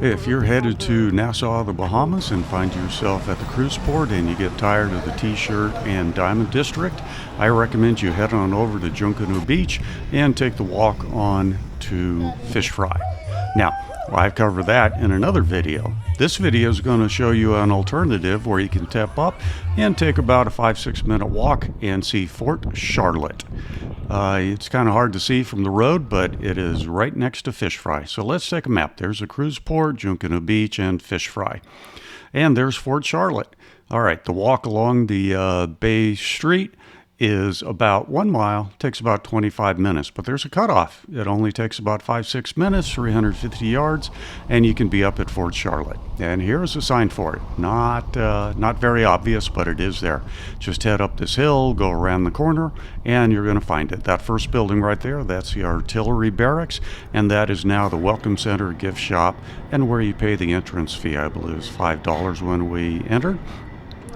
If you're headed to Nassau, the Bahamas, and find yourself at the cruise port and you get tired of the T-shirt and Diamond District, I recommend you head on over to Junkanoo Beach and take the walk on to Fish Fry. Now, I've covered that in another video. This video is going to show you an alternative where you can tap up and take about a 5-6 minute walk and see Fort Charlotte. It's kind of hard to see from the road, but it is right next to Fish Fry. So let's take a map. There's a cruise port, Junkanoo Beach, and Fish Fry. And there's Fort Charlotte. All right, the walk along the Bay Street is about 1 mile, takes about 25 minutes, but there's a cutoff. It only takes about 5-6 minutes, 350 yards, and you can be up at Fort Charlotte. And here's a sign for it. Not very obvious, but it is there. Just head up this hill, go around the corner, and you're going to find it. That first building right there, that's the artillery barracks, and that is now the Welcome Center gift shop, and where you pay the entrance fee. I believe is $5 when we entered.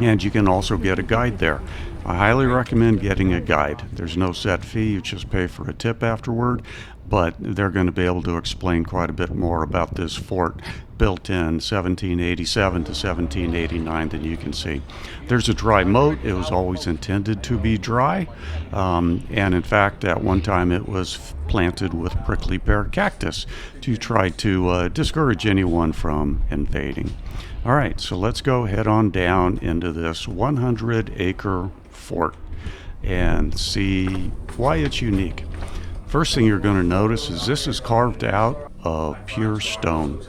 And you can also get a guide there. I highly recommend getting a guide. There's no set fee, you just pay for a tip afterward, but they're going to be able to explain quite a bit more about this fort built in 1787 to 1789 than you can see. There's a dry moat. It was always intended to be dry, and in fact at one time it was planted with prickly pear cactus to try to discourage anyone from invading. All right, so let's go head on down into this 100-acre fort and see why it's unique. First thing you're going to notice is this is carved out of pure stone.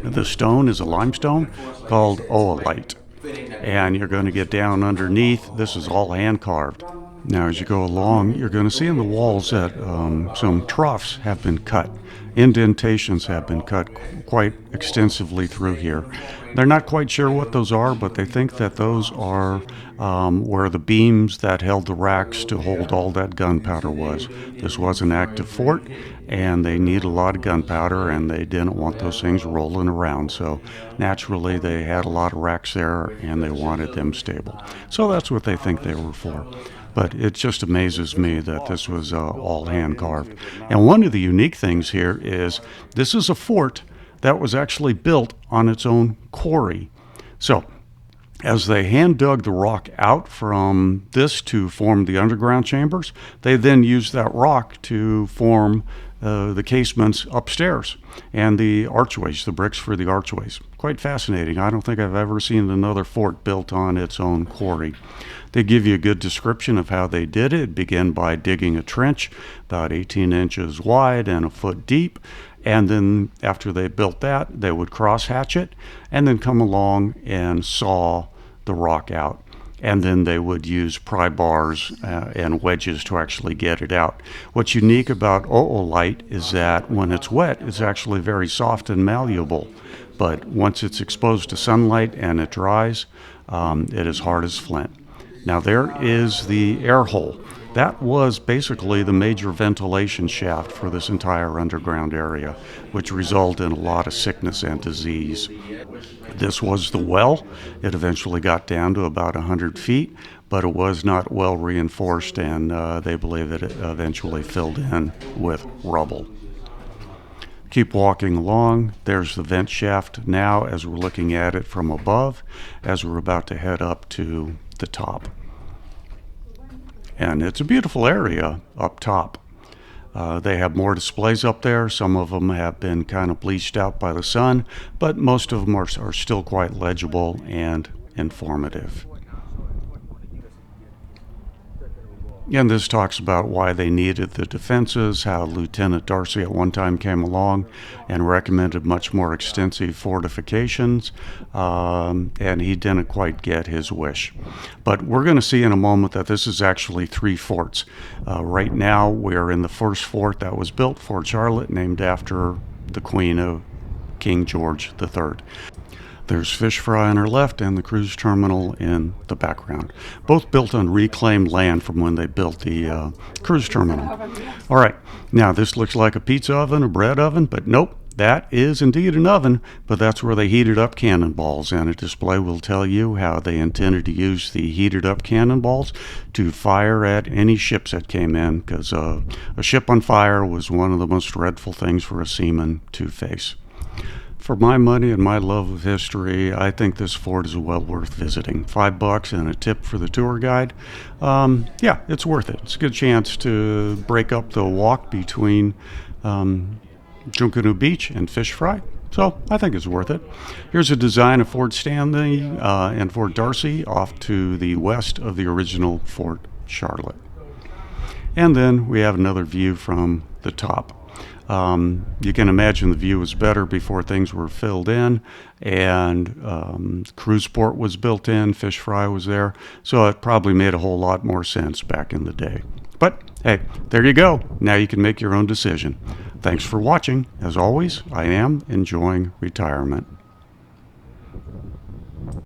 The stone is a limestone called oolite, and you're going to get down underneath. This is all hand carved. Now as you go along, you're going to see in the walls that some troughs have been cut. Indentations have been cut quite extensively through here. They're not quite sure what those are, but they think that those are where the beams that held the racks to hold all that gunpowder was. This was an active fort, and they need a lot of gunpowder, and they didn't want those things rolling around. So naturally, they had a lot of racks there, and they wanted them stable. So that's what they think they were for. But it just amazes me that this was all hand carved. And one of the unique things here is this is a fort that was actually built on its own quarry. So as they hand dug the rock out from this to form the underground chambers, they then used that rock to form the casements upstairs and the archways, the bricks for the archways. Quite fascinating. I don't think I've ever seen another fort built on its own quarry. They give you a good description of how they did it. It began by digging a trench about 18 inches wide and a foot deep. And then after they built that, they would cross hatch it and then come along and saw the rock out. And then they would use pry bars and wedges to actually get it out. What's unique about oolite is that when it's wet, it's actually very soft and malleable. But once it's exposed to sunlight and it dries, it is hard as flint. Now there is the air hole. That was basically the major ventilation shaft for this entire underground area, which resulted in a lot of sickness and disease. This was the well. It eventually got down to about 100 feet, but it was not well reinforced, and they believe that it eventually filled in with rubble. Keep walking along. There's the vent shaft now as we're looking at it from above, as we're about to head up to the top. And it's a beautiful area up top. They have more displays up there. Some of them have been kind of bleached out by the sun, but most of them are still quite legible and informative. And this talks about why they needed the defenses, how Lieutenant Darcy at one time came along and recommended much more extensive fortifications, and he didn't quite get his wish. But we're going to see in a moment that this is actually 3 forts. Right now we're in the first fort that was built, Fort Charlotte, named after the Queen of King George III. There's Fish Fry on our left and the cruise terminal in the background. Both built on reclaimed land from when they built the cruise terminal. All right, now this looks like a pizza oven, a bread oven, but nope, that is indeed an oven, but that's where they heated up cannonballs, and a display will tell you how they intended to use the heated up cannonballs to fire at any ships that came in, because a ship on fire was one of the most dreadful things for a seaman to face. for my money and my love of history, I think this fort is well worth visiting. $5 and a tip for the tour guide. Yeah, it's worth it. It's a good chance to break up the walk between Junkanoo Beach and Fish Fry. So I think it's worth it. Here's a design of Fort Stanley and Fort Darcy off to the west of the original Fort Charlotte. And then we have another view from the top. You can imagine the view was better before things were filled in, and cruise port was built in, Fish Fry was there, so it probably made a whole lot more sense back in the day. But hey, there you go. Now you can make your own decision. Thanks for watching. As always, I am enjoying retirement.